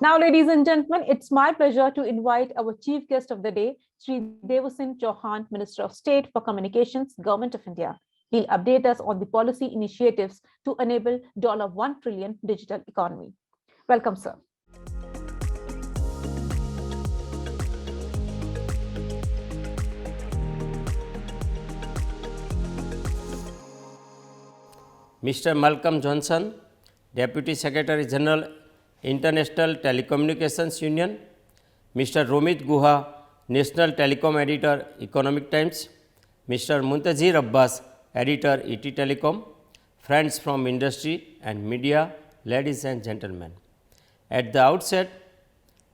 Now, ladies and gentlemen, it's my pleasure to invite our chief guest of the day, Sri Devasingh Chauhan, Minister of State for Communications, Government of India. He'll update us on the policy initiatives to enable $1 trillion digital economy. Welcome, sir. Mr. Malcolm Johnson, Deputy Secretary General, International Telecommunications Union, Mr. Romit Guha, National Telecom Editor, Economic Times, Mr. Muntazir Abbas, Editor, ET Telecom, friends from industry and media, ladies and gentlemen. At the outset,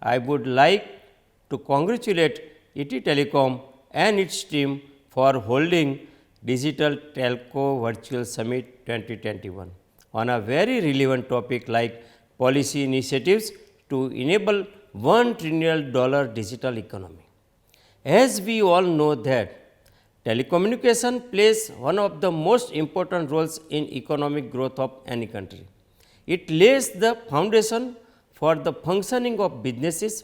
I would like to congratulate ET Telecom and its team for holding Digital Telco Virtual Summit 2021 on a very relevant topic like policy initiatives to enable $1 trillion digital economy. As we all know that telecommunication plays one of the most important roles in economic growth of any country. It lays the foundation for the functioning of businesses,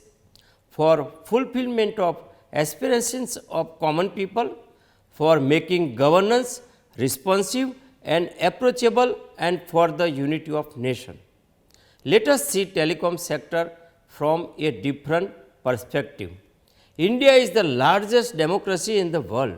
for fulfillment of aspirations of common people, for making governance responsive and approachable, and for the unity of nation. Let us see telecom sector from a different perspective. India is the largest democracy in the world,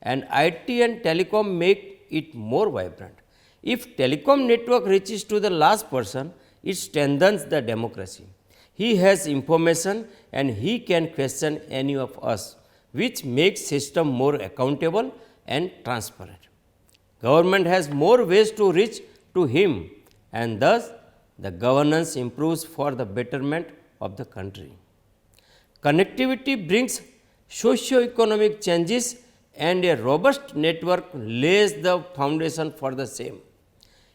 and IT and telecom make it more vibrant. If telecom network reaches to the last person, it strengthens the democracy. He has information and he can question any of us, which makes system more accountable and transparent. Government has more ways to reach to him, and thus the governance improves for the betterment of the country. Connectivity brings socio-economic changes, and a robust network lays the foundation for the same.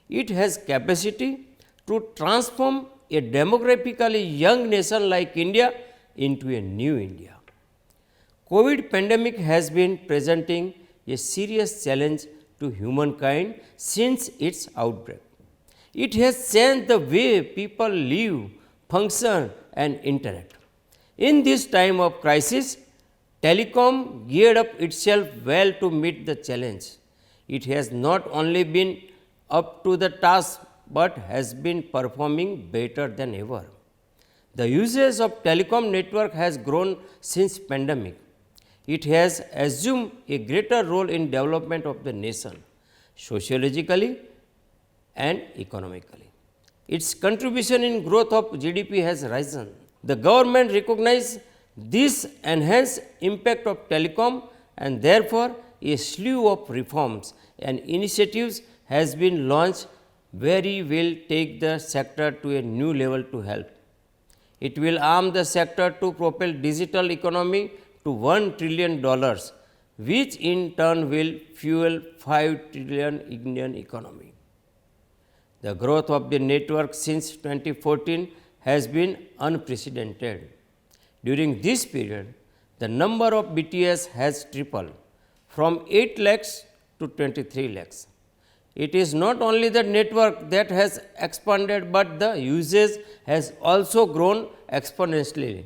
It has capacity to transform a demographically young nation like India into a new India. COVID pandemic has been presenting a serious challenge to humankind since its outbreak. It has changed the way people live, function and interact. In this time of crisis, telecom geared up itself well to meet the challenge. It has not only been up to the task, but has been performing better than ever. The usage of telecom network has grown since pandemic. It has assumed a greater role in development of the nation, sociologically and economically. Its contribution in growth of GDP has risen. The government recognizes this enhanced impact of telecom, and therefore a slew of reforms and initiatives has been launched very will take the sector to a new level to help. It will arm the sector to propel digital economy to $1 trillion, which in turn will fuel $5 trillion Indian economy. The growth of the network since 2014 has been unprecedented. During this period, the number of BTS has tripled from 8 lakhs to 23 lakhs. It is not only the network that has expanded, but the usage has also grown exponentially.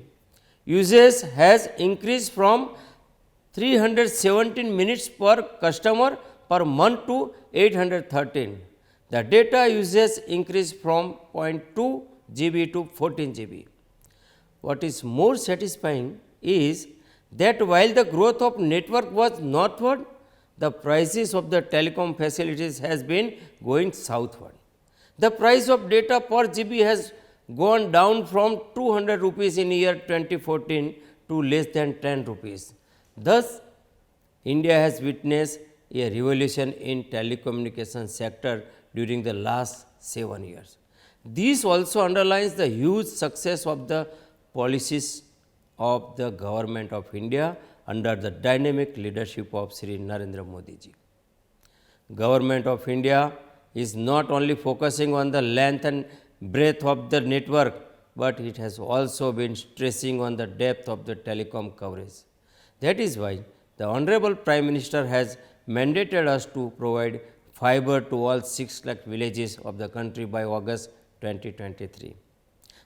Usage has increased from 317 minutes per customer per month to 813. The data usage increased from 0.2 GB to 14 GB. What is more satisfying is that while the growth of network was northward, the prices of the telecom facilities has been going southward. The price of data per GB has gone down from 200 rupees in year 2014 to less than 10 rupees. Thus, India has witnessed a revolution in telecommunication sector during the last 7 years. This also underlines the huge success of the policies of the government of India under the dynamic leadership of Sri Narendra Modi ji. Government of India is not only focusing on the length and breadth of the network, but it has also been stressing on the depth of the telecom coverage. That is why the Honorable Prime Minister has mandated us to provide fiber to all 6 lakh villages of the country by August 2023.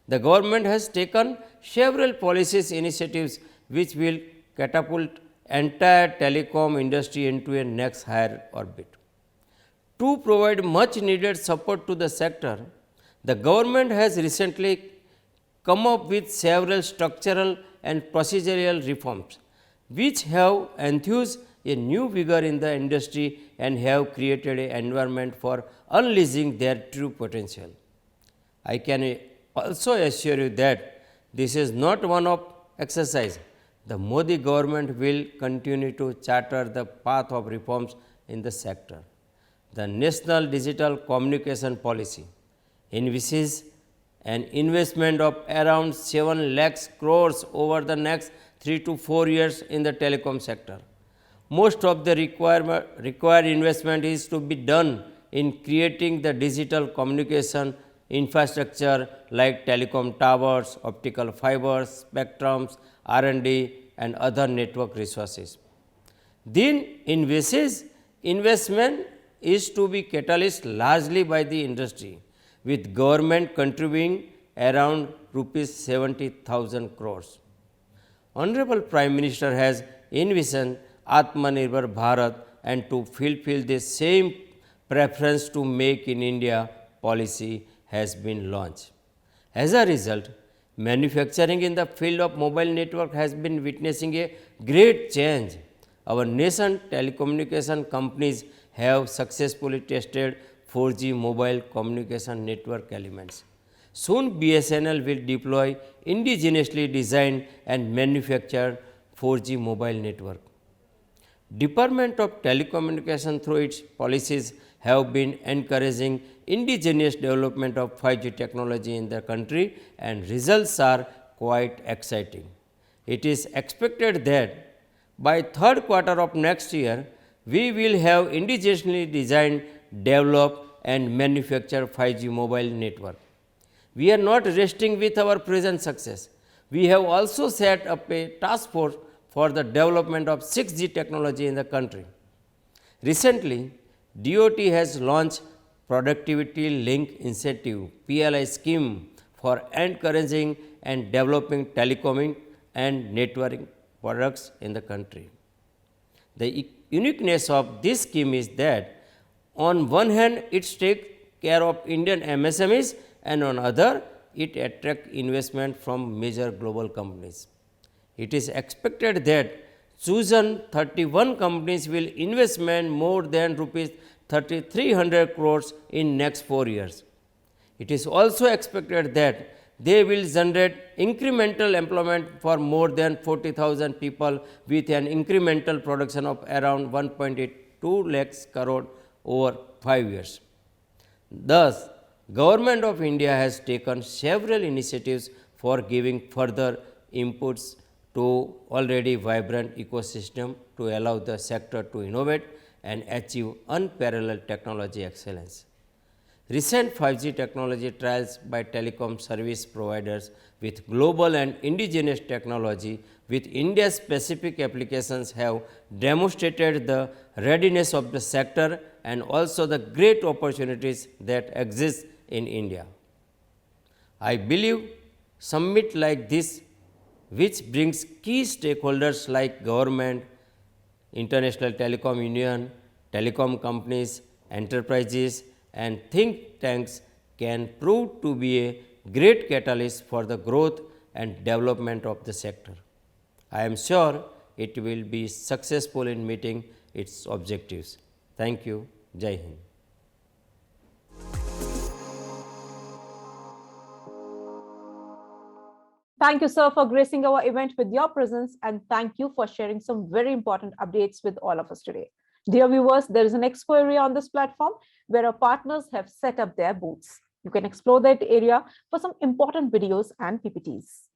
The government has taken several policies initiatives which will catapult entire telecom industry into a next higher orbit. To provide much needed support to the sector, the government has recently come up with several structural and procedural reforms, which have enthused a new vigor in the industry and have created an environment for unleashing their true potential. I can also assure you that this is not one-off exercise. The Modi government will continue to charter the path of reforms in the sector. The National Digital Communication Policy envisages an investment of around 7 lakhs crores over the next 3 to 4 years in the telecom sector. Most of the required investment is to be done in creating the digital communication infrastructure like telecom towers, optical fibers, spectrums, R&D and other network resources. Then investment is to be catalyzed largely by the industry, with government contributing around rupees 70,000 crores. Honorable Prime Minister has envisioned Atmanirbhar Bharat and to fulfill the same preference to make in India policy has been launched. As a result, manufacturing in the field of mobile network has been witnessing a great change. Our nation telecommunication companies have successfully tested 4G mobile communication network elements. Soon BSNL will deploy indigenously designed and manufactured 4G mobile network. Department of Telecommunication through its policies have been encouraging indigenous development of 5G technology in the country and results are quite exciting. It is expected that by third quarter of next year, we will have indigenously designed, developed and manufactured 5G mobile network. We are not resting with our present success. We have also set up a task force for the development of 6G technology in the country. Recently, DOT has launched Productivity Link Incentive (PLI) scheme for encouraging and developing telecom and networking products in the country. The uniqueness of this scheme is that on one hand it takes care of Indian MSMEs and on other it attracts investment from major global companies. It is expected that chosen 31 companies will investment more than rupees 3,300 crores in next 4 years. It is also expected that they will generate incremental employment for more than 40,000 people with an incremental production of around 1.82 lakhs crore over 5 years. Thus, Government of India has taken several initiatives for giving further inputs to already vibrant ecosystem to allow the sector to innovate and achieve unparalleled technology excellence. Recent 5G technology trials by telecom service providers with global and indigenous technology with India specific applications have demonstrated the readiness of the sector and also the great opportunities that exist in India. I believe summit like this, which brings key stakeholders like government, International Telecom Union, telecom companies, enterprises and think tanks can prove to be a great catalyst for the growth and development of the sector. I am sure it will be successful in meeting its objectives. Thank you. Jai Hind. Thank you, sir, for gracing our event with your presence, and thank you for sharing some very important updates with all of us today. Dear viewers, there is an expo area on this platform where our partners have set up their booths. You can explore that area for some important videos and PPTs.